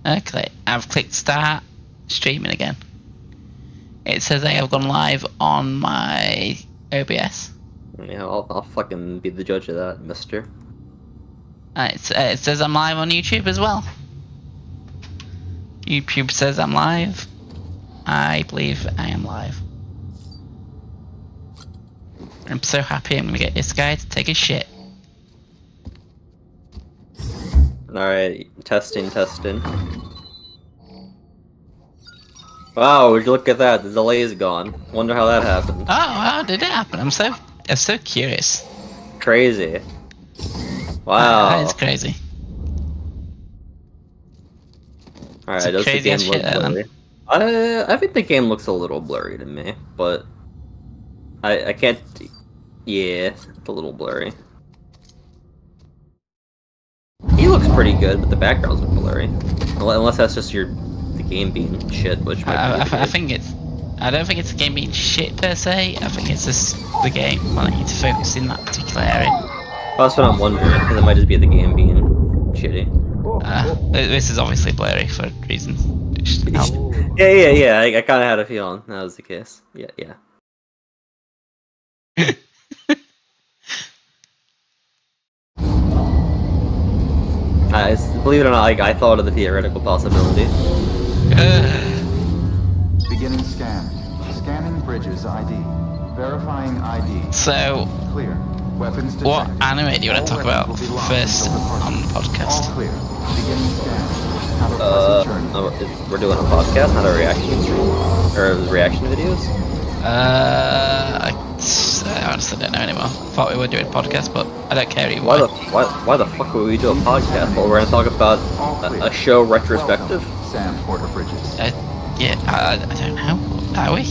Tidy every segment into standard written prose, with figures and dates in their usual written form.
Okay, I've clicked start streaming again. It says I have gone live on my OBS. Yeah, I'll fucking be the judge of that, mister. It says I'm live on YouTube as well. YouTube says I'm live. I believe I am live. I'm so happy I'm gonna get this guy to take a shit. Alright, testing. Wow, would you look at that? The delay is gone. Wonder how that happened. Oh, how did it happen? I'm so curious. Crazy. Wow. That is crazy. Alright, does the game look blurry? I think the game looks a little blurry to me, but I can't. Yeah, it's a little blurry. He looks pretty good, but the backgrounds look blurry. Unless that's just the game being shit, which might be I think it's. I don't think it's the game being shit per se. I think it's just the game wanting you to focus in that particular area. That's what I'm wondering, because it might just be the game being shitty. This is obviously blurry for reasons. Yeah. I kind of had a feeling that was the case. Yeah. Believe it or not, I thought of the theoretical possibility. Beginning scan. Scanning bridges ID. Verifying ID. So, Clear. Weapons detected. what anime do you want to talk about first on the podcast? All clear. Beginning scan. Have a pleasant journey. We're doing a podcast, not a reaction stream? Or reaction videos? I honestly don't know anymore. Thought we were doing a podcast, but I don't care either. Why the fuck would we do a podcast? Well, we're gonna talk about a show retrospective? Sam Porter Bridges. Yeah, I don't know. Are we?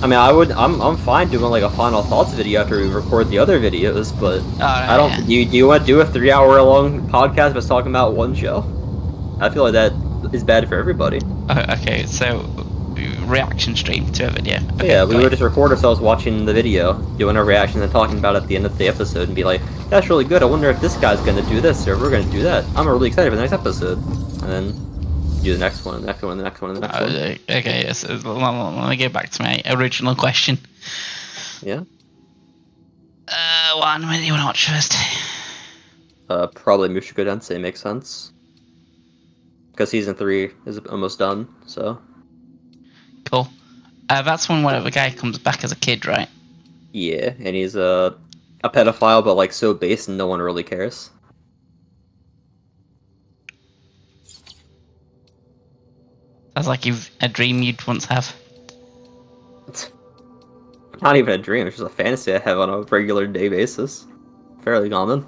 I mean, I'm fine doing like a final thoughts video after we record the other videos, but I don't. Yeah. Do you want to do a 3-hour long podcast of us talking about one show? I feel like that is bad for everybody. Okay, so reaction stream to a video. Okay, yeah, we would just record ourselves watching the video, doing a reaction, and talking about it at the end of the episode, and be like, "That's really good. I wonder if this guy's gonna do this, or we're gonna do that. I'm really excited for the next episode." And then do the next one, and the next one, and the next one, and the next one. Okay, so let me get back to my original question. Yeah. What anime do you want to watch first? Probably Mushoku Tensei makes sense. Because season 3 is almost done, so. Cool. That's one where the guy comes back as a kid, right? Yeah, and he's a pedophile, but like so base and no one really cares. Sounds like a dream you'd once have. It's not even a dream, it's just a fantasy I have on a regular day basis. Fairly common.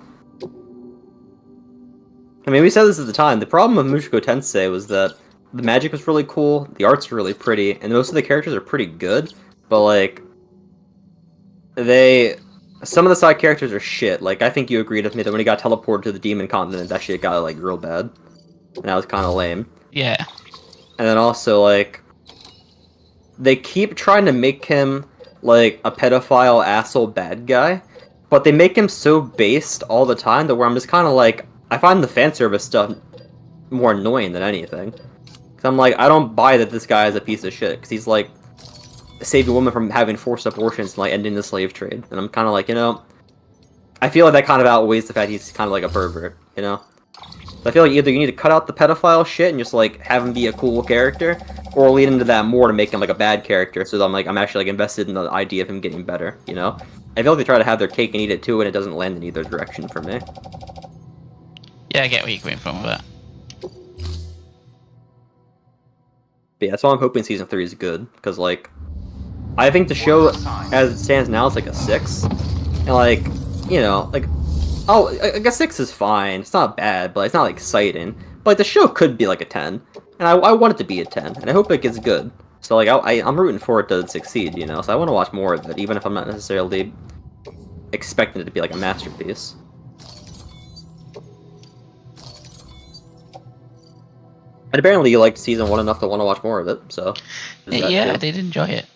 I mean, we said this at the time, the problem with Mushoku Tensei was that the magic was really cool, the art's really pretty, and most of the characters are pretty good, but like, some of the side characters are shit. Like, I think you agreed with me that when he got teleported to the demon continent, that shit got like real bad. And that was kind of lame. Yeah. And then also, like, they keep trying to make him, like, a pedophile asshole bad guy, but they make him so based all the time that where I'm just kind of like, I find the fan service stuff more annoying than anything. Cause I'm like, I don't buy that this guy is a piece of shit, because he's like, saved a woman from having forced abortions and like ending the slave trade. And I'm kind of like, you know, I feel like that kind of outweighs the fact he's kind of like a pervert, you know? So I feel like either you need to cut out the pedophile shit and just like have him be a cool character, or lead into that more to make him like a bad character, so that I'm actually like invested in the idea of him getting better, you know? I feel like they try to have their cake and eat it too, and it doesn't land in either direction for me. Yeah, I get where you're coming from with that. But yeah, that's why I'm hoping season 3 is good, because like, I think the show as it stands now is like a 6, and like, you know, like, oh, like a 6 is fine. It's not bad, but it's not like exciting. But like, the show could be like a 10, and I want it to be a 10, and I hope it gets good. So like, I'm rooting for it to succeed, you know. So I want to watch more of it, even if I'm not necessarily expecting it to be like a masterpiece. And apparently you liked season 1 enough to want to watch more of it, so. Yeah, I did enjoy it.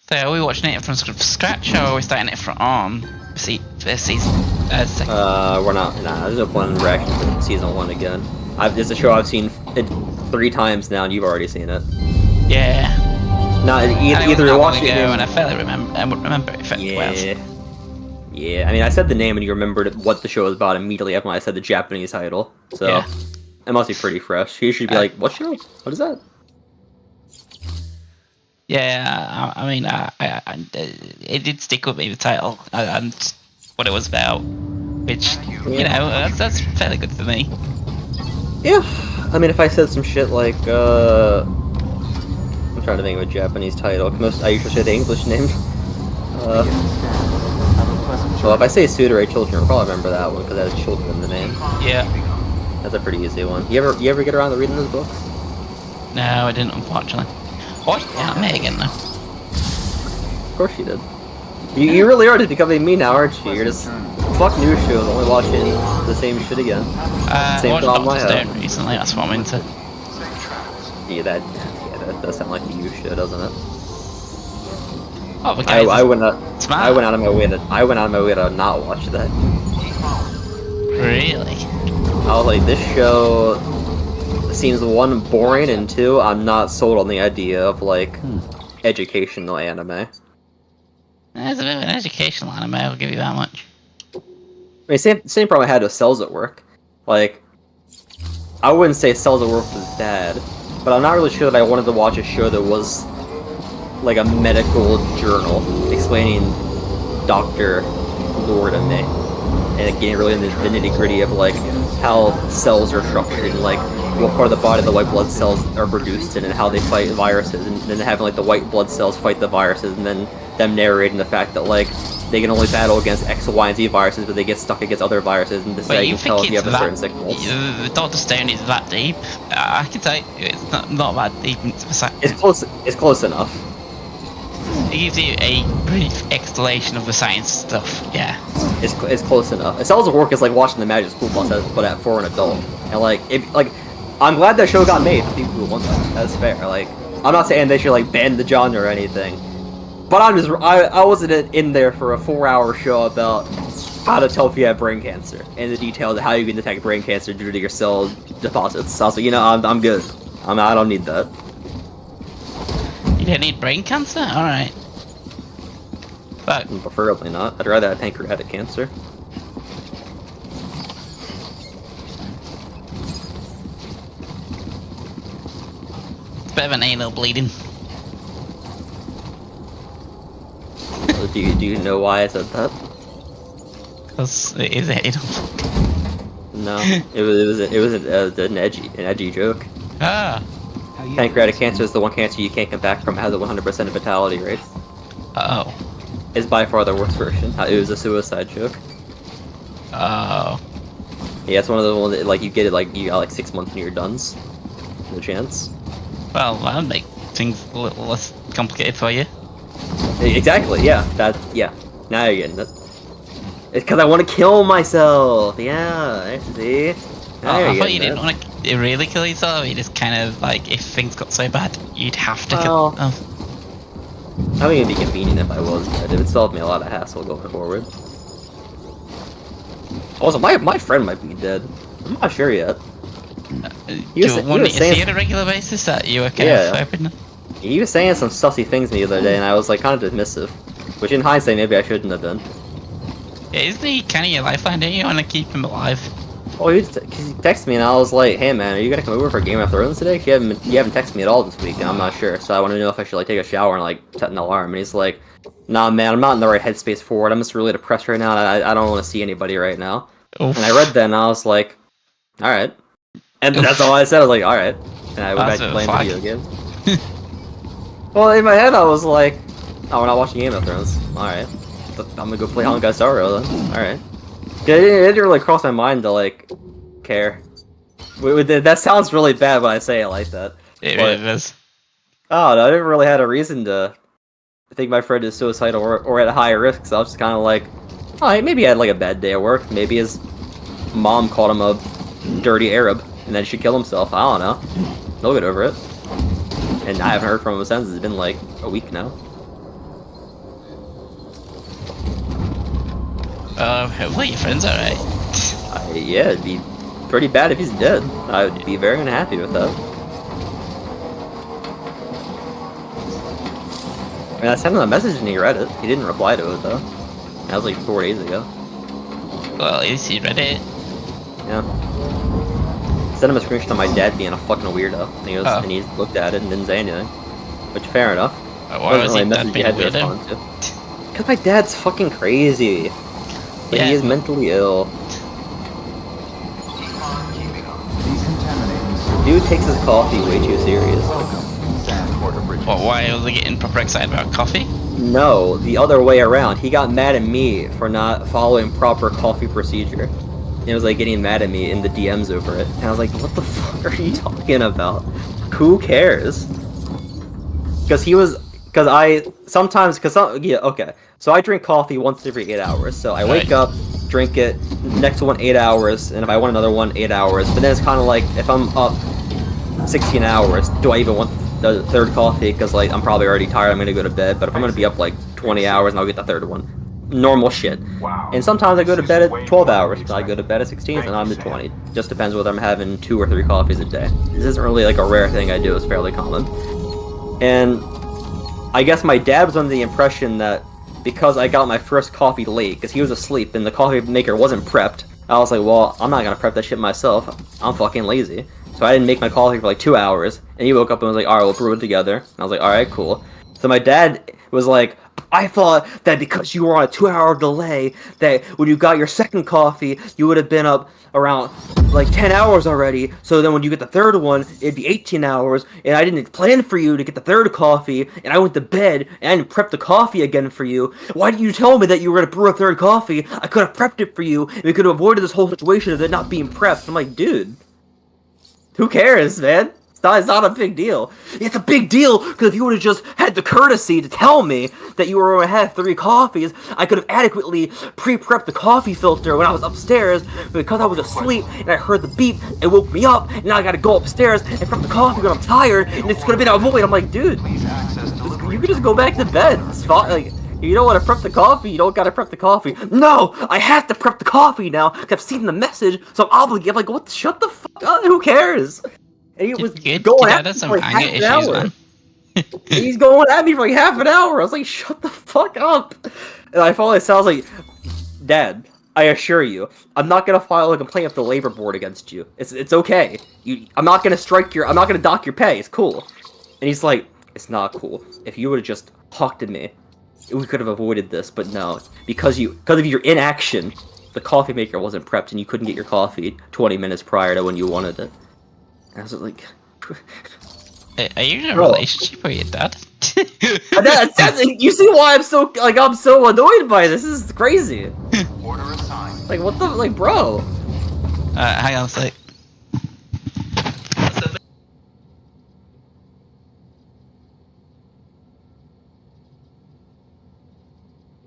So are we watching it from scratch, or are we starting it from first season? Second? We're not. Nah, there's no point in reacting to season 1 again. It's a show I've seen it 3 times now, and you've already seen it. Yeah. No, And it either wasn't that you're long watching ago, it. and I fairly remember. I would remember it fairly well. Yeah. I mean, I said the name, and you remembered what the show was about immediately after I said the Japanese title. So Yeah. it must be pretty fresh. You should be like, "What show? What is that?" Yeah, I mean, it did stick with me, the title and what it was about, which you know that's fairly good for me. Yeah, I mean, if I said some shit like, I'm trying to think of a Japanese title. I usually say the English name. Beginning scan. Have a pleasant Well, if journey. I say Tsundere Children, I'll probably remember that one because it has children in the name. Yeah. That's a pretty easy one. You ever get around to reading those books? No, I didn't, unfortunately. Watched the anime again though. Of course you did. You really are just becoming me now, aren't you? You're just fuck news shows, only watching the same shit again. Same Watched problem I Doctor have. Stone recently. That's what I'm into. Yeah, that does sound like a you show, doesn't it? Oh, the I guys went out. smart. I went out of my way to not watch that. Really? I was like, this show seems 1 boring, and 2 I'm not sold on the idea of like educational anime. It's a bit of an educational anime. I'll give you that much. I mean, same problem I had with Cells at Work. Like, I wouldn't say Cells at Work was bad, but I'm not really sure that I wanted to watch a show that was like a medical journal explaining doctor lore to me, and getting really into the nitty gritty of like how cells are structured and like what part of the body the white blood cells are produced in and how they fight viruses, and then having like the white blood cells fight the viruses, and then them narrating the fact that like they can only battle against X, Y, and Z viruses, but they get stuck against other viruses, and this is how Wait, you you can tell think if you it's have a certain sickness. the Doctor Stone is that deep? I can tell you, it's not that deep. It's close. It's close enough. It gives you a brief explanation of the science stuff. Yeah. It's close enough. Cells at Work is like watching the Magic School Bus, but for an adult. And like, I'm glad that show got made for people who want that. That's fair. Like, I'm not saying they should like ban the genre or anything, but I wasn't in there for a 4-hour show about how to tell if you have brain cancer and the details of how you can detect brain cancer due to your cell deposits. So I was like, I'm good. I don't need that. You don't need brain cancer? Alright. But Preferably not. I'd rather have pancreatic cancer. it's better than anal bleeding. Do you know why I said that? Because it is anal. No, it was an edgy joke. Ah. Pancreatic cancer is the one cancer you can't come back from. It has a 100% fatality rate. Oh. It's by far the worst version. It was a suicide joke. Oh. Yeah, it's one of the ones that like you get it like you got like 6 months and you're done. No chance. Well, that'll make things a little less complicated for you. Exactly. Yeah. Yeah. Now you're getting it. It's because I want to kill myself. Yeah. See. Now Oh, you're I thought getting you didn't it. want to really kill yourself. You just kind of like, if things got so bad, you'd have to Well, kill. Oh. I mean, it'd be convenient if I was dead. It would solve me a lot of hassle going forward. Also, my friend might be dead. I'm not sure yet. Do You you was- want you me were to saying- see on a regular basis that you were kind Yeah. of open? He was saying some sussy things to me the other day, and I was like kind of dismissive. Which, in hindsight, maybe I shouldn't have been. Yeah, isn't he kind of your lifeline? Don't you want to keep him alive? Oh, he texted me, and I was like, "Hey, man, are you gonna come over for Game of Thrones today? You haven't texted me at all this week, and I'm not sure. So I want to know if I should like take a shower and like set an alarm." And he's like, "Nah, man, I'm not in the right headspace for it. I'm just really depressed right now, and I don't want to see anybody right now." Oof. And I read that, and I was like, "All right." And that's all I said. I was like, "All right," and I went back That's to a playing flag. video games. Well, in my head, I was like, "Oh, we're not watching Game of Thrones. All right, I'm gonna go play Honkai Star Rail then. All right." It didn't really cross my mind to like care. That sounds really bad when I say it like that. It But- is. Oh, no, I didn't really have a reason to think my friend is suicidal or at a high risk. So I was just kind of like, oh, hey, maybe he had like a bad day at work. Maybe his mom called him a dirty Arab and then she killed himself. I don't know. He'll get over it. And I haven't heard from him since. It's been like a week now. Hopefully your friend's alright. Yeah, it'd be pretty bad if he's dead. I would be very unhappy with that. I mean, I sent him a message and he read it. He didn't reply to it though. That was like 4 days ago. Well, at least he read it. Yeah. Sent him a screenshot of my dad being a fucking weirdo. And he looked at it and didn't say anything. Which, fair enough. Why was he that being a weirdo? Because my dad's fucking crazy. Like, he is mentally ill. Dude takes his coffee way too serious. Well, why was he getting proper excited about coffee? No, the other way around. He got mad at me for not following proper coffee procedure. He was like getting mad at me in the DMs over it. And I was like, what the fuck are you talking about? Who cares? Because yeah, okay. So I drink coffee once every 8 hours. So I wake up, drink it, next one 8 hours, and if I want another one, 8 hours. But then it's kind of like, if I'm up 16 hours, do I even want the third coffee? Because like, I'm probably already tired, I'm gonna go to bed. But if I'm gonna be up like 20 hours, and I'll get the third one. Normal shit. Wow. And sometimes I go to bed at 12 hours, but I go to bed at 16, and I'm at 20. Just depends whether I'm having 2 or 3 coffees a day. This isn't really like a rare thing I do, it's fairly common. And I guess my dad was under the impression that because I got my first coffee late, because he was asleep and the coffee maker wasn't prepped, I was like, well, I'm not gonna prep that shit myself. I'm fucking lazy. So I didn't make my coffee for like 2 hours, and he woke up and was like, alright, we'll brew it together. And I was like, alright, cool. So my dad was like, I thought that because you were on a 2-hour delay, that when you got your second coffee, you would have been up around like 10 hours already, so then when you get the third one, it'd be 18 hours, and I didn't plan for you to get the third coffee, and I went to bed, and I didn't prep the coffee again for you. Why didn't you tell me that you were going to brew a third coffee? I could have prepped it for you, and we could have avoided this whole situation of it not being prepped. I'm like, dude, who cares, man? It's not a big deal. It's a big deal because if you would have just had the courtesy to tell me that you were going to have 3 coffees, I could have adequately pre-prepped the coffee filter when I was upstairs. But because I was asleep and I heard the beep, it woke me up, and now I got to go upstairs and prep the coffee when I'm tired, and it's going to be a void. I'm like, dude, you could just go back to bed. It's fine. Like, if you don't want to prep the coffee, you don't got to prep the coffee. No, I have to prep the coffee now because I've seen the message, so I'm obligated. I'm like, what? Shut the fuck up. Who cares? And he was going at me for like half an hour. He's going at me for like half an hour. I was like, shut the fuck up. And I finally sounds like, Dad, I assure you, I'm not gonna file a complaint with the labor board against you. It's okay. I'm not gonna dock your pay. It's cool. And he's like, it's not cool. If you would have just talked to me, we could have avoided this. But no, because of your inaction, the coffee maker wasn't prepped, and you couldn't get your coffee 20 minutes prior to when you wanted it. I was like, are you in a relationship with your dad? You see why I'm so annoyed by this? This is crazy. Order assigned. Like, what the, like, bro? Hang on a sec.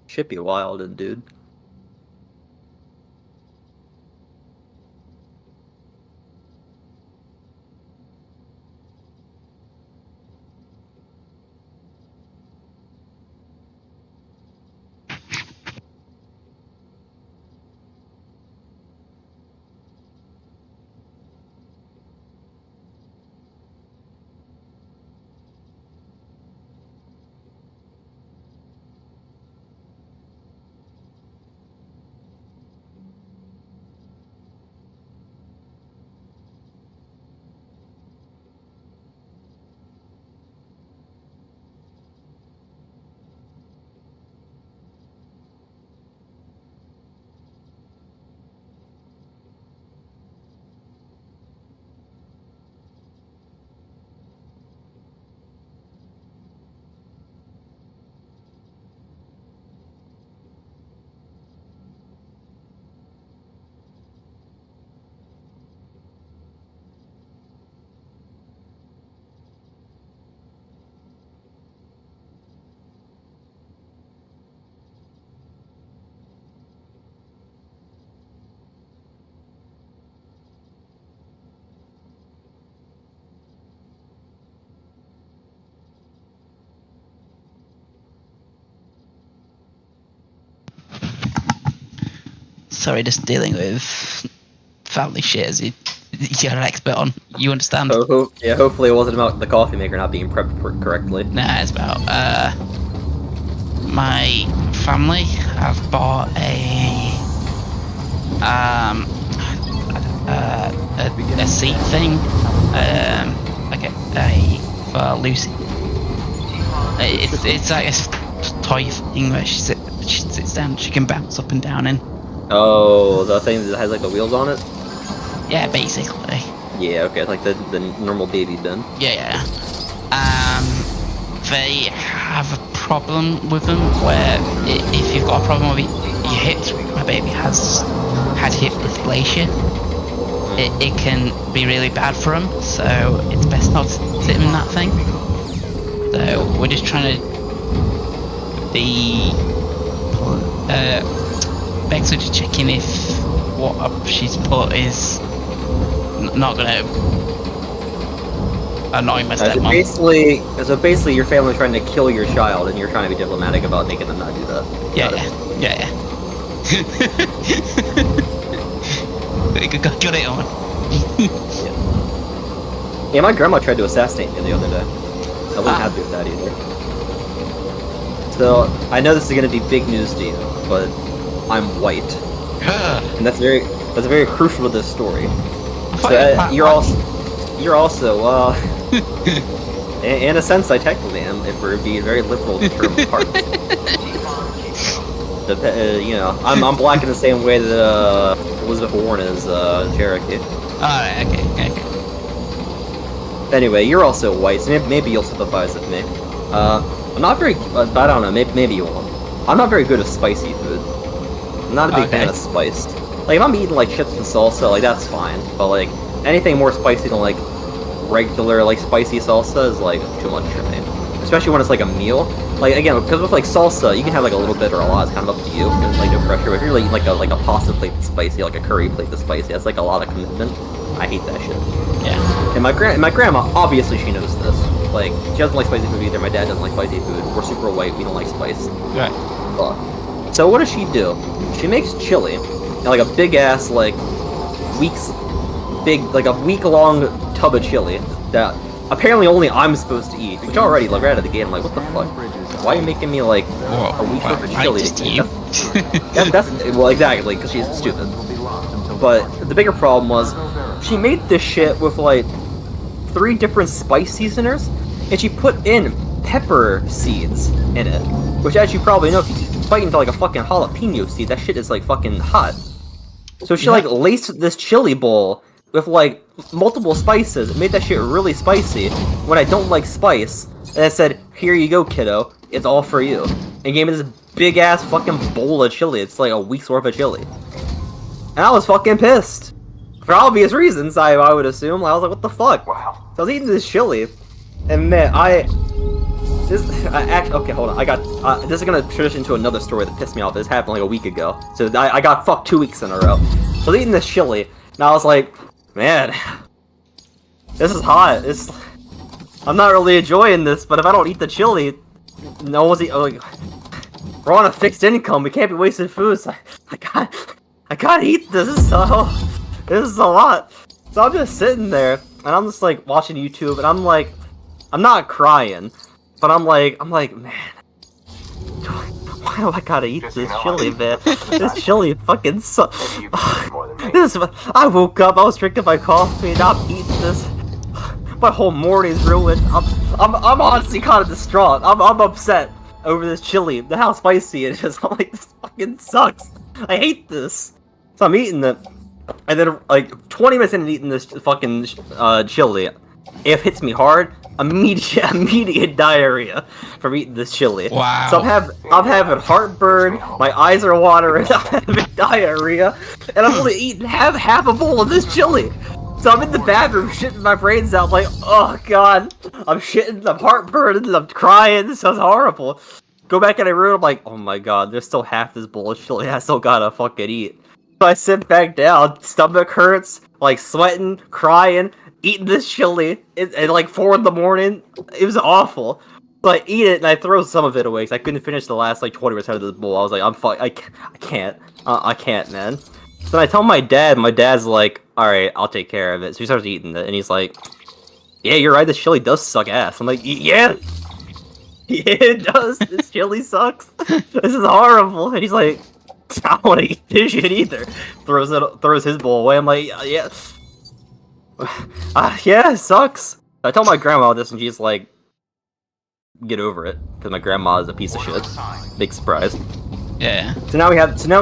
Should be wild, dude. Sorry, just dealing with family shit as you're an expert on. You understand? Yeah, hopefully it wasn't about the coffee maker not being prepped correctly. Nah, it's about my family have bought a seat thing, like a for Lucy. It's like a toy thing where she sits down, she can bounce up and down in. Oh, the thing that has like the wheels on it? Yeah, basically. Yeah, okay, it's like the normal baby bin. Yeah. They have a problem with them where if you've got a problem with your hips, my baby has had hip dysplasia. It can be really bad for him, so it's best not to sit him in that thing. So we're just trying to be Bex just checking if what up she's put is not gonna annoy my stepmom. So basically your family's trying to kill your child and you're trying to be diplomatic about making them not do that. Yeah. Got it on. Yeah, my grandma tried to assassinate me the other day. I wasn't happy with that either. So, I know this is gonna be big news to you, but I'm white. And that's very crucial to this story. So, you're also, in a sense I technically am, if we're being very liberal in terms of parts. You know, I'm black in the same way that Elizabeth Warren is Cherokee. Alright, okay. Anyway, you're also white, so maybe you'll sympathize with me. I'm not very, I don't know, maybe you won't. I'm not very good at spicy food. I'm not a big fan of spice. Like, if I'm eating, like, chips and salsa, like, that's fine. But, like, anything more spicy than, like, regular, like, spicy salsa is, like, too much for me. Especially when it's, like, a meal. Like, again, because with, like, salsa, you can have, like, a little bit or a lot, it's kind of up to you. There's, like, no pressure. But if you're eating, like a pasta plate that's spicy, like a curry plate that's spicy, that's, like, a lot of commitment. I hate that shit. Yeah. And my grandma, obviously she knows this. Like, she doesn't like spicy food either. My dad doesn't like spicy food. We're super white. We don't like spice. Right. So what does she do? She makes chili, and like a big ass, like, a week-long tub of chili that apparently only I'm supposed to eat. Which already, like, right out of the gate, I'm like, what the fuck? Why are you making me like a week's worth of chili? That's well, exactly, because she's stupid. But the bigger problem was, she made this shit with like 3 different spice seasoners, and she put in pepper seeds in it. Which, as you probably know, if you bite into like a fucking jalapeno seed, that shit is like fucking hot. So she like laced this chili bowl with like multiple spices, and made that shit really spicy when I don't like spice. And I said, "Here you go, kiddo. It's all for you." And gave me this big ass fucking bowl of chili. It's like a week's worth of chili. And I was fucking pissed. For obvious reasons, I would assume. I was like, what the fuck? Wow. So I was eating this chili, and man, okay, hold on. This is gonna transition into another story that pissed me off. This happened like a week ago. So I got fucked 2 weeks in a row. So I was eating this chili, and I was like, man, this is hot. I'm not really enjoying this, but if I don't eat the chili, no one's like, we're on a fixed income. We can't be wasting food. So I gotta eat this. This is a lot. So I'm just sitting there, and I'm just like watching YouTube, and I'm like, I'm not crying, but I'm like, man, why do I gotta eat this chili, man? This chili fucking sucks. I woke up, I was drinking my coffee, and I'm eating this. My whole morning's ruined. I'm honestly kind of distraught. I'm upset over this chili, how spicy it is. I'm like, this fucking sucks. I hate this. So I'm eating it, and then like 20 minutes into eating this fucking chili, it hits me hard. Immediate diarrhea from eating this chili. Wow. So I'm having heartburn. My eyes are watering. I'm having diarrhea, and I'm only eating half a bowl of this chili. So I'm in the bathroom shitting my brains out, like, oh god, I'm shitting, I'm heartburning, I'm crying. This sounds horrible. Go back in my room. I'm like, oh my god, there's still half this bowl of chili I still gotta fucking eat. So I sit back down, stomach hurts, like sweating, crying, eating this chili at like 4 in the morning. It was awful. So I eat it and I throw some of it away because I couldn't finish the last like 20% of this bowl. I was like, I can't, man. So I tell my dad's like, alright, I'll take care of it. So he starts eating it, and he's like, yeah, you're right, this chili does suck ass. I'm like, yeah! Yeah, it does! This chili sucks! This is horrible! And he's like, I don't want to eat this shit either. Throws his bowl away. I'm like, yeah. Yeah, it sucks. I tell my grandma this, and she's like, get over it, because my grandma is a piece of shit. Big surprise. Yeah. So now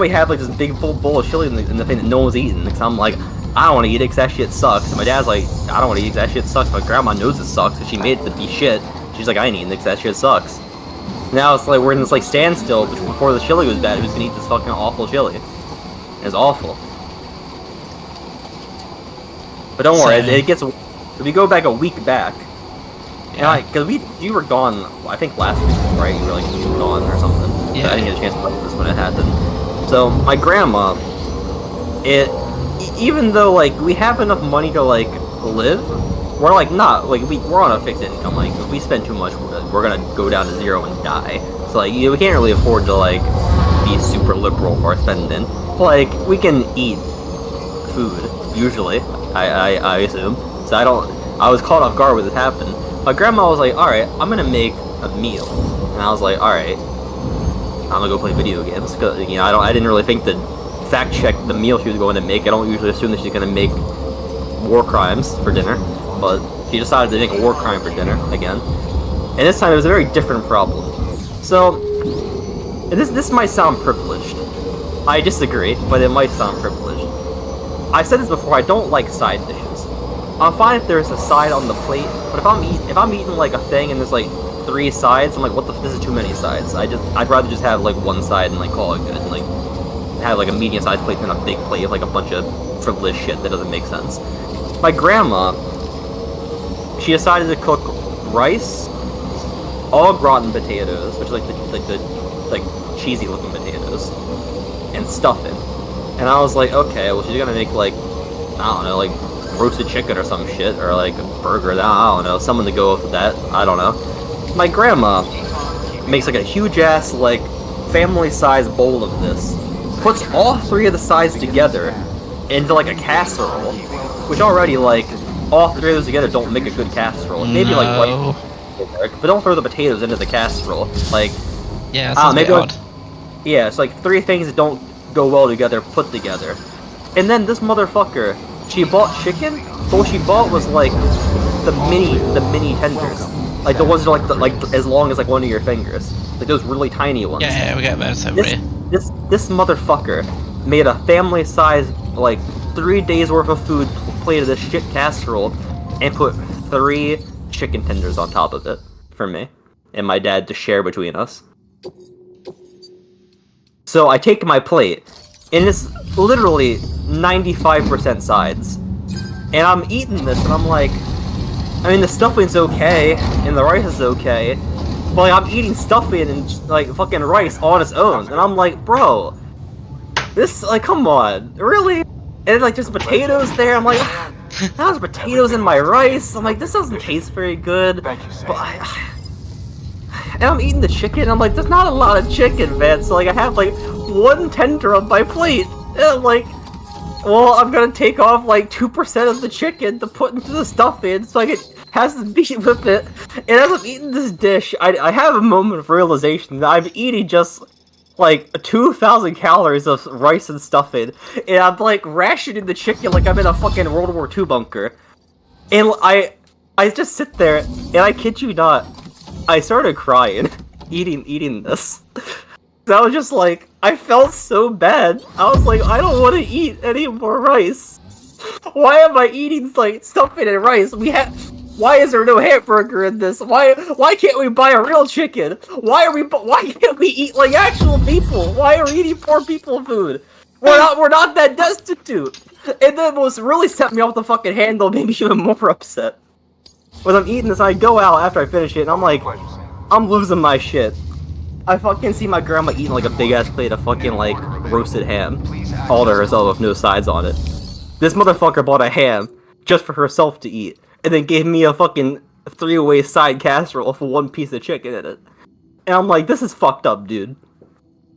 we have like this big full bowl of chili in the thing that no one's eating. Because I'm like, I don't want to eat it because that shit sucks. And my dad's like, I don't want to eat it 'cause that shit sucks. My grandma knows it sucks because she made it to be shit. She's like, I ain't eating it because that shit sucks. Now it's like we're in this like standstill before the chili was bad. Who's gonna eat this fucking awful chili? It's awful. But don't worry, it gets. If we go back a week back, Yeah. because you were gone, I think last week, right? You were like gone or something. Yeah. I didn't get a chance to play this when it happened. So my grandma, even though like we have enough money to like live, we're like not like we're on a fixed income. Like if we spend too much, we're gonna go down to zero and die. So like we can't really afford to like be super liberal for our spending. But, like we can eat food usually. I assume. So I was caught off guard when this happened. My grandma was like, "All right, I'm gonna make a meal," and I was like, "All right, I'm gonna go play video games." Cause I didn't really think to fact check the meal she was going to make. I don't usually assume that she's gonna make war crimes for dinner, but she decided to make a war crime for dinner again. And this time it was a very different problem. So, and this might sound privileged. I disagree, but it might sound privileged. I said this before. I don't like side dishes. I'm fine if there's a side on the plate, but if I'm eating like a thing and there's like 3 sides, I'm like, what the? This is too many sides. I'd rather just have like one side and like call it good, and like have like a medium-sized plate than a big plate of like a bunch of frivolous shit that doesn't make sense. My grandma, she decided to cook rice, all gratin potatoes, which is like the cheesy looking potatoes, and stuffing. And I was like, okay, well she's gonna make like, I don't know, like roasted chicken or some shit, or like a burger, I don't know, something to go with that, I don't know. My grandma makes like a huge ass like family size bowl of this, puts all 3 of the sides together into like a casserole, which already like all 3 of those together don't make a good casserole. Maybe like No. one, but don't throw the potatoes into the casserole. Like Yeah, that's maybe odd. yeah, it's like 3 things that don't go well together put together. And then this motherfucker, she bought chicken, but what she bought was like the mini tenders. Like the ones that are like as long as like one of your fingers. Like those really tiny ones. Yeah, we get those over here. This motherfucker made a family size like 3 days worth of food plated this shit casserole and put 3 chicken tenders on top of it for me and my dad to share between us. So I take my plate, and it's literally 95% sides. And I'm eating this, and I'm like, I mean, the stuffing's okay, and the rice is okay, but like, I'm eating stuffing and like fucking rice on its own, and I'm like, bro, this, like, come on, really? And like, there's potatoes there, I'm like, there's potatoes in my rice, I'm like, this doesn't taste very good, but and I'm eating the chicken, and I'm like, there's not a lot of chicken, man, so like, I have like 1 tender on my plate, and I'm like, well, I'm gonna take off like 2% of the chicken to put into the stuffing so I can have some meat with it. And as I'm eating this dish, I have a moment of realization that I'm eating just like 2,000 calories of rice and stuffing, and I'm like rationing the chicken like I'm in a fucking World War II bunker. And I just sit there, and I kid you not, I started crying eating this. I was just like, I felt so bad. I was like, I don't want to eat any more rice. Why am I eating like stuffing and rice? Why is there no hamburger in this? Why can't we buy a real chicken? Why can't we eat like actual people? Why are we eating poor people food? We're not that destitute. And then what really set me off the fucking handle made me even more upset. When I'm eating this, I go out after I finish it, and I'm like, I'm losing my shit. I fucking see my grandma eating like a big ass plate of fucking like roasted ham, all to herself with no sides on it. This motherfucker bought a ham just for herself to eat, and then gave me a fucking 3-way side casserole for 1 piece of chicken in it. And I'm like, this is fucked up, dude.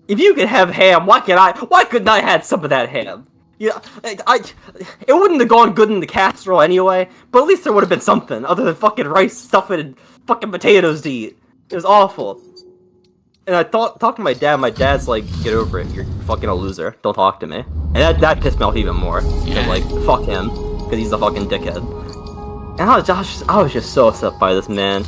If you could have ham, why couldn't I have some of that ham? Yeah, it wouldn't have gone good in the casserole anyway, but at least there would have been something other than fucking rice, stuff, and fucking potatoes to eat. It was awful. And I talked to my dad. My dad's like, "Get over it. You're fucking a loser. Don't talk to me." And that pissed me off even more. Cause like, fuck him, because he's a fucking dickhead. And I was just so upset by this man.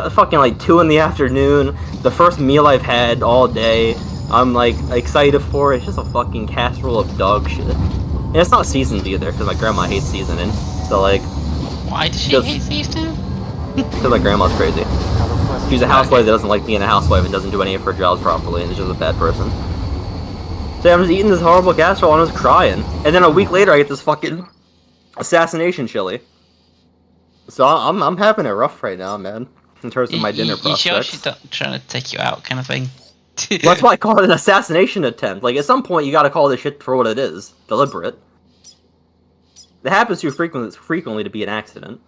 Fucking like 2 in the afternoon, the first meal I've had all day. I'm like excited for it. It's just a fucking casserole of dog shit, and it's not seasoned either because my grandma hates seasoning. So like, Why does she hate seasoning? because my grandma's crazy. She's a housewife that doesn't like being a housewife and doesn't do any of her jobs properly, and is just a bad person. So I'm just eating this horrible casserole and I was crying, and then a week later I get this fucking assassination chili. So I'm having it rough right now, man. In terms of my dinner prospects. You sure she's not trying to take you out, kind of thing? Well, that's why I call it an assassination attempt. Like, at some point, you gotta call this shit for what it is. Deliberate. It happens too frequently to be an accident.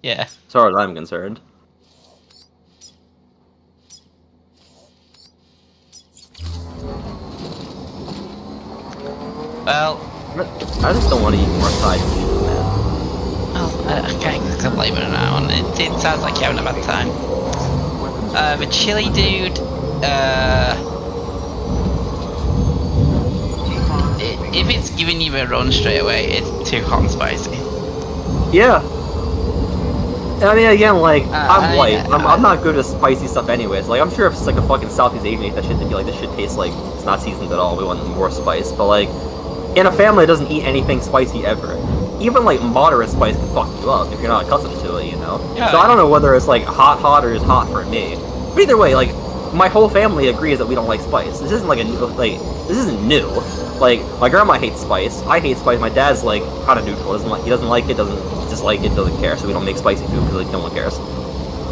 Yeah. As far as I'm concerned. Well... I just don't want to eat more side food, man. Well, I can't blame it now, and it sounds like you're having a bad time. The chili dude, if it's giving you a run straight away, it's too hot and spicy. Yeah. I mean, again, like, I'm white. I'm not good at spicy stuff anyways. Like, I'm sure if it's like a fucking Southeast Asian ate that shit, they'd be like, this shit tastes like it's not seasoned at all. We want more spice. But, like, in a family that doesn't eat anything spicy ever, even, like, moderate spice can fuck you up if you're not accustomed to it, you know? Yeah. So I don't know whether it's, like, hot or just hot for me. But either way, like, my whole family agrees that we don't like spice. This isn't, like, this isn't new. Like, my grandma hates spice. I hate spice. My dad's, like, kind of neutral. He doesn't like it, doesn't dislike it, doesn't care. So we don't make spicy food because, like, no one cares.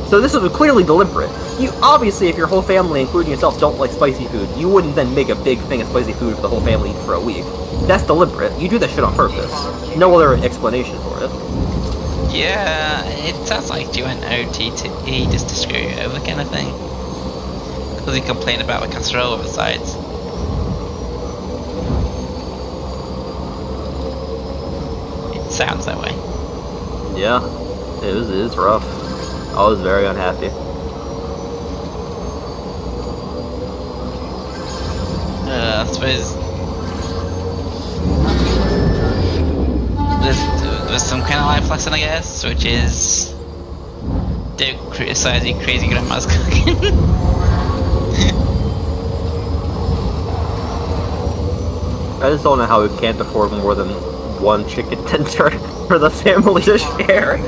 So this is clearly deliberate. You, obviously, if your whole family, including yourself, don't like spicy food, you wouldn't then make a big thing of spicy food for the whole family for a week. That's deliberate. You do that shit on purpose. No other explanation for it. Yeah, it sounds like you went OTT just to screw you over kind of thing. Because he complained about the casserole over the sides. It sounds that way. Yeah, it is rough. I was very unhappy. I suppose there's some kind of life lesson, I guess, which is don't criticize your crazy grandma's cooking. I just don't know how we can't afford more than one chicken tender for the family to share.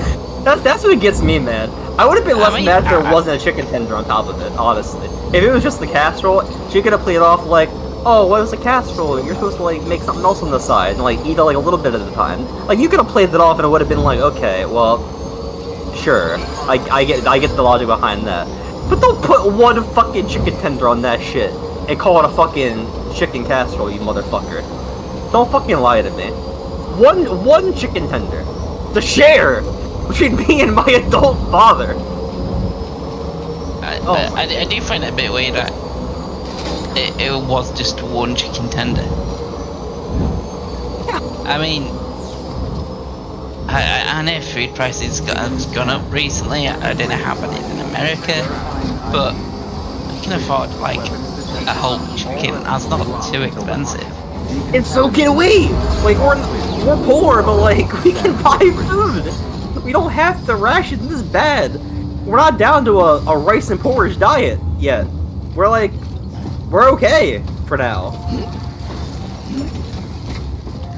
That's what gets me mad. I would have been less mad if there wasn't a chicken tender on top of it, honestly. If it was just the casserole, she could have played it off like, oh, what was a casserole? You're supposed to like make something else on the side and like eat it like a little bit at a time. Like you could have played that off and it would have been like, okay, well, sure. I get the logic behind that. But don't put one fucking chicken tender on that shit and call it a fucking chicken casserole, you motherfucker. Don't fucking lie to me. One chicken tender to share between me and my adult father. I do find it a bit weird that it was just one chicken tender. I mean, I know food prices have gone up recently. I don't know how bad it is in America, but I can afford like a whole chicken. That's not too expensive. And so can we! Like, we're poor, but like, we can buy food! We don't have to ration this bad! We're not down to a rice and porridge diet yet. We're okay for now.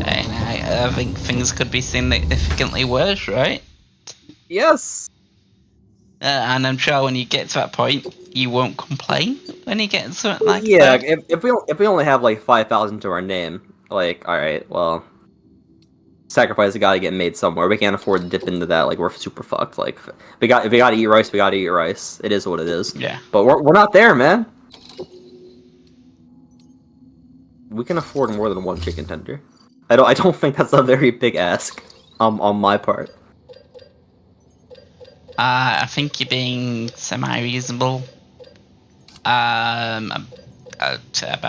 And I think things could be significantly worse, right? Yes! And I'm sure when you get to that point, you won't complain when you get something like yeah, that. if we only have like 5,000 to our name, like, alright, well, sacrifice gotta get made somewhere. We can't afford to dip into that, like, we're super fucked. Like, if we gotta eat rice, we gotta eat rice. It is what it is. Yeah. But we're not there, man. We can afford more than one chicken tender. I don't think that's a very big ask on my part. I think you're being semi-reasonable about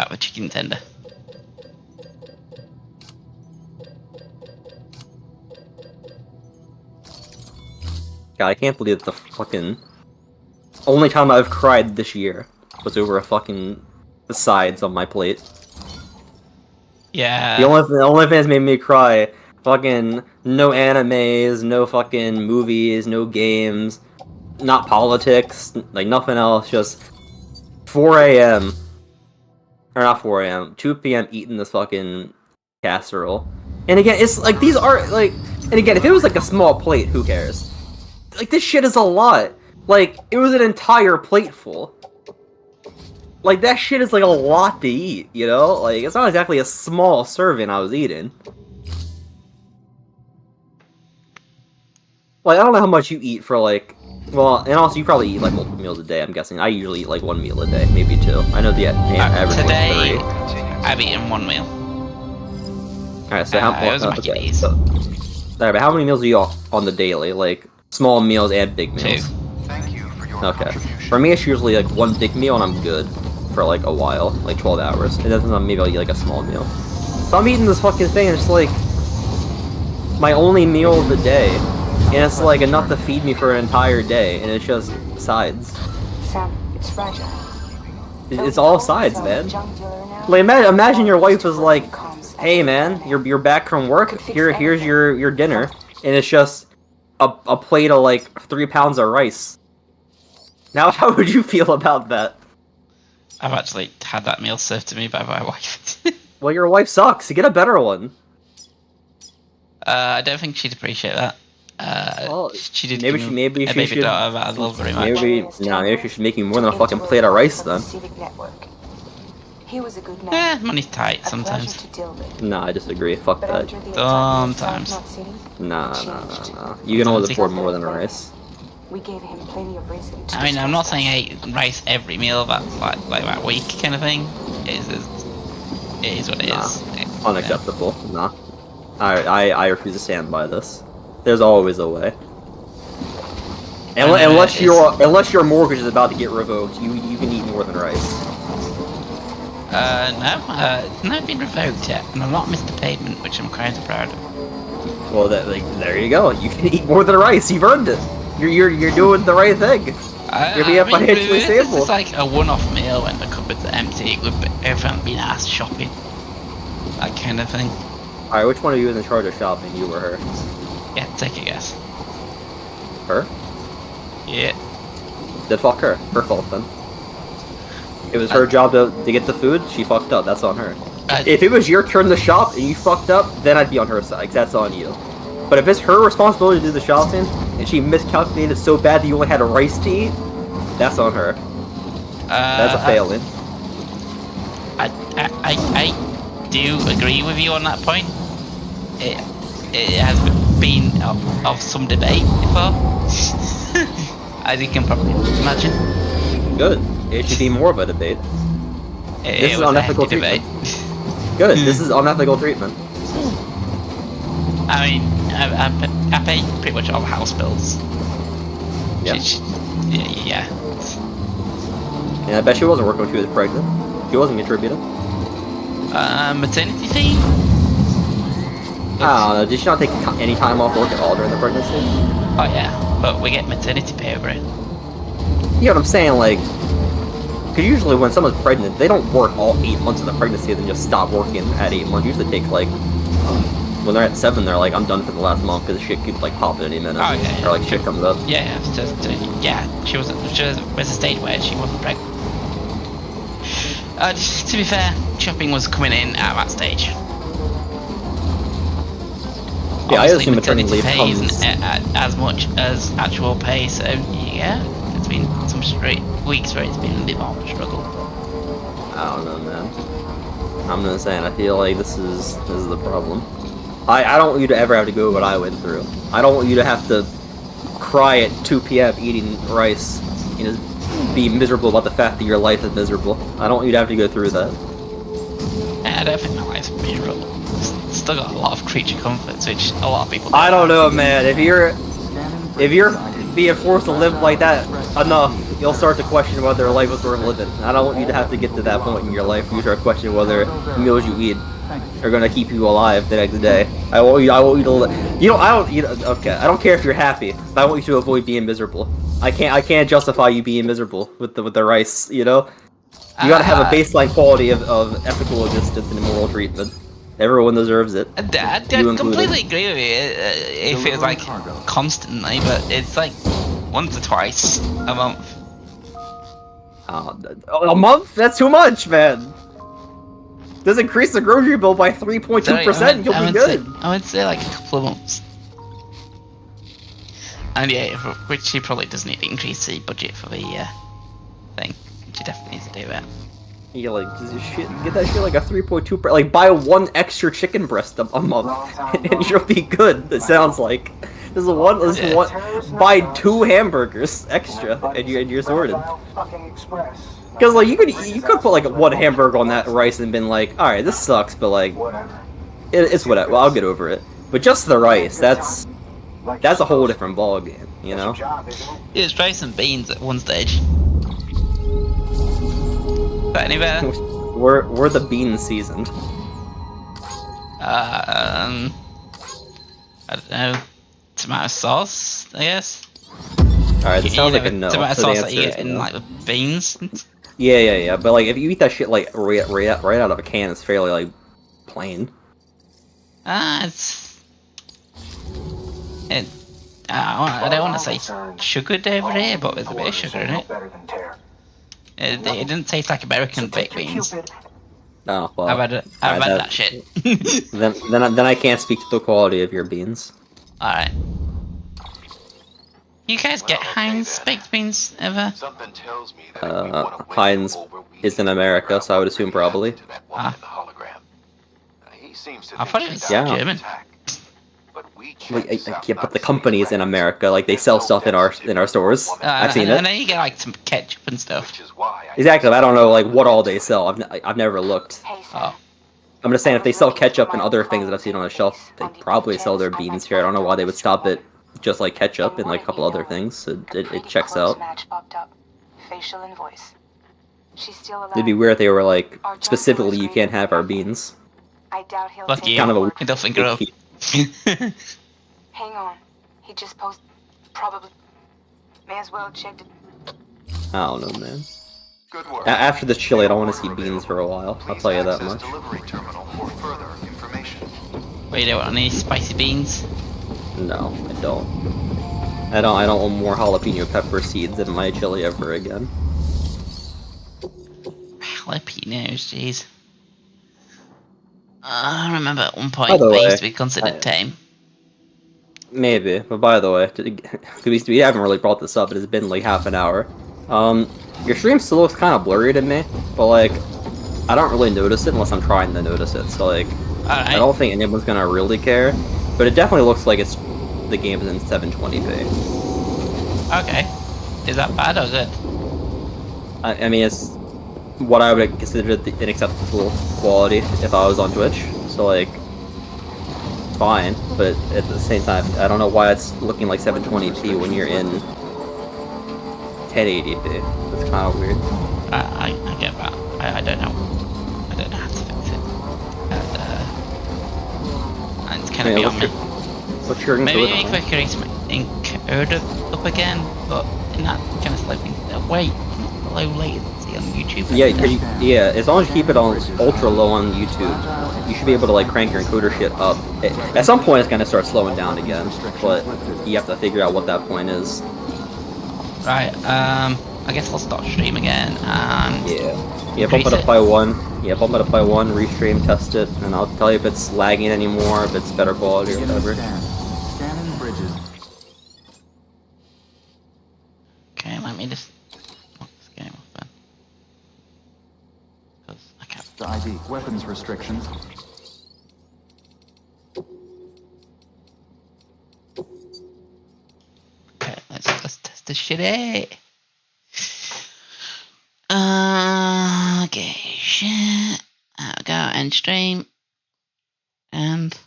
the chicken tender. God, I can't believe that the fucking only time I've cried this year was over the sides on my plate. Yeah. The only thing that's made me cry, fucking no animes, no fucking movies, no games, not politics, like nothing else, just 4 a.m. Or not 4 a.m., 2 p.m. eating this fucking casserole. And again, it's like these are like, and again, if it was like a small plate, who cares? Like this shit is a lot. Like it was an entire plate full. Like that shit is like a lot to eat, you know? Like it's not exactly a small serving I was eating. Like I don't know how much you eat for like, well, and also you probably eat like multiple meals a day. I'm guessing I usually eat like 1 meal a day, maybe 2. I know the average Today, is 3. I've eaten 1 meal. Alright, so how it was my okay, keys. so, alright, but how many meals are you on the daily? Like small meals and big meals? 2. Okay. For me, it's usually like 1 big meal and I'm good for like a while, like 12 hours. And then maybe I'll eat like a small meal. So I'm eating this fucking thing and it's like my only meal of the day. And it's like enough to feed me for an entire day. And it's just sides. Sam, it's fragile. It's all sides, man. Like imagine your wife was like, "Hey man, you're back from work. Here's your dinner." And it's just a plate of like 3 pounds of rice. Now, how would you feel about that? I've actually had that meal served to me by my wife. Well, your wife sucks. Get a better one. I don't think she'd appreciate that. Well, she did maybe give she- me maybe a she baby should- daughter that I love very much. Maybe she should make you more than a fucking plate of rice then. He was a good man. Money's tight A sometimes. pleasure to deal with. Nah, I disagree. Fuck But that. after the Sometimes. attack on South Knot City, Nah. You can always afford more than a rice. we gave him plenty of reason to I mean, I'm not discuss saying I eat rice every meal, but like that week kind of thing. It is what it Nah. is. Unacceptable. Nah. I refuse to stand by this. There's always a way. Unless your mortgage is about to get revoked, you can eat more than rice. No, it's not been revoked yet, and I'm not missed the payment, which I'm kind of proud of. Well, there you go. You can eat more than rice. You've earned it. You're doing the right thing. You're being financially stable. It's like a one-off meal when the cupboards are empty, with everyone being asked shopping, that kind of thing. All right, which one of you is in charge of shopping? You or her? Yeah, take a guess. Her? Yeah. Then fuck her. Her fault then. It was her job to get the food. She fucked up. That's on her. If it was your turn to shop and you fucked up, then I'd be on her side, 'cause that's on you. But if it's her responsibility to do the shopping, and she miscalculated so bad that you only had a rice to eat, that's on her. That's a failing. I do agree with you on that point. It has been of some debate before, as you can probably imagine. Good. It should be more of a debate. This is was a unethical hefty debate. Good. This is unethical treatment. I mean, I pay pretty much all the house bills. Yeah. Yeah. And I bet she wasn't working when she was pregnant. She wasn't contributing. Maternity leave? I don't know. Did she not take any time off work at all during the pregnancy? Oh yeah, but we get maternity pay over it. You know what I'm saying? Like, because usually when someone's pregnant, they don't work all 8 months of the pregnancy and then just stop working at 8 months. Usually take like, when they're at 7, they're like, I'm done for the last month because shit could like pop at any minute. Oh, yeah. Or like shit comes up. Yeah, she was a state where she wasn't pregnant. To be fair, shopping was coming in at that stage. Yeah, I Obviously, assume maternity leave pay comes. isn't as much as actual pay, so yeah, it's been some straight weeks where it's been a bit more of a struggle. I don't know, man. I'm just saying, I feel like this is the problem. I don't want you to ever have to go what I went through. I don't want you to have to cry at 2 p.m. eating rice and just be miserable about the fact that your life is miserable. I don't want you to have to go through that. Yeah, I don't think my life's miserable. It's still got a lot of creature comforts, which a lot of people I don't know, man. If you're being forced to live like that enough, you'll start to question whether life is worth living. I don't want you to have to get to that point in your life where you start questioning whether the meals you eat are gonna keep you alive the next day. I want you to, you know, okay, I don't care if you're happy, but I want you to avoid being miserable. I can't justify you being miserable with the rice, you know? You gotta have a baseline quality of ethical existence and moral treatment. Everyone deserves it. I You included. completely agree with you. If it's like constantly, but it's like once or twice a month. A month? That's too much, man! Just increase the grocery bill by 3.2%, you'll be good! I would say like a couple of months. And yeah, which he probably does need to increase the budget for the thing. Which he definitely needs to do that. Yeah, like, get that shit like a 3.2%, like, buy one extra chicken breast a month, and you'll be good, it sounds like. This is one, buy 2 hamburgers extra, and you're sorted. Because, like, you could put, like, 1 hamburger on that rice and been like, alright, this sucks, but, like, it's whatever, well, I'll get over it. But just the rice, that's a whole different ballgame, you know? It's rice and beans at one stage. But any better? We're the beans seasoned. I don't know. Tomato sauce, I guess. Alright, this sounds like a no. Tomato So the sauce that answer you is get in no. like the beans. Yeah. But like, if you eat that shit like right out of a can, it's fairly like plain. It's. I don't want to say sugared over here, but there's a bit of sugar in it. It didn't taste like American baked beans. Oh well. I've had that shit. then I can't speak to the quality of your beans. Alright. You guys get Heinz baked beans ever? Heinz is in America, so I would assume probably. I thought it was Yeah. German. Yeah, but the company is in America. Like they sell stuff in our stores. I've seen And it. then you get like some ketchup and stuff. Exactly. I don't know like what all they sell. I've never looked. Hey, Oh. I'm just saying if they sell ketchup and other things that I've seen on the shelf, they probably sell their beans here. I don't know why they would stop it just like ketchup and like a couple other things. It checks out. Match popped up. Facial and voice. She's still alive. It'd be weird if they were like specifically you can't have our beans. I doubt he'll Fuck take you. Kind of a- It doesn't grow. Hang on. He just posted. Probably. May as well check it. I don't know, man. Good work. After this chili, I don't want to see beans for a while. I'll tell you that Access much. delivery terminal for further information. Wait, you don't want any spicy beans? No, I don't. I don't want more jalapeno pepper seeds in my chili ever again. Jalapenos, jeez. I remember at one point By the they way, used to be considered tame. Maybe, but by the way, we haven't really brought this up. It has been like half an hour. Your stream still looks kind of blurry to me, but like, I don't really notice it unless I'm trying to notice it. So like, I Alright. don't think anyone's gonna really care. But it definitely looks like the game is in 720p. Okay. Is that bad or good? I mean, it's what I would consider the unacceptable quality if I was on Twitch. So like, it's fine, but at the same time, I don't know why it's looking like 720p when you're in 1080p. That's kind of weird. I get that. I don't know. I don't know how to fix it. And it's kind of beyond me. What's your Maybe encode on? if I could encode it up again, but in that kind of sloping way, low latency on YouTube. Yeah, as long as you keep it on ultra low on YouTube, you should be able to like crank your encoder shit up. At some point, it's gonna start slowing down again, but you have to figure out what that point is. Right. I guess I'll start stream again and Yeah, bump it up by 1. Yeah, bump it up by 1, restream, test it, and I'll tell you if it's lagging anymore, if it's better quality or whatever. Scanning bridges. Okay, let me just lock this game off then. Because I can't. The ID. Weapons restrictions. Okay, let's test this shit out. Okay, shit. I'll go end stream. And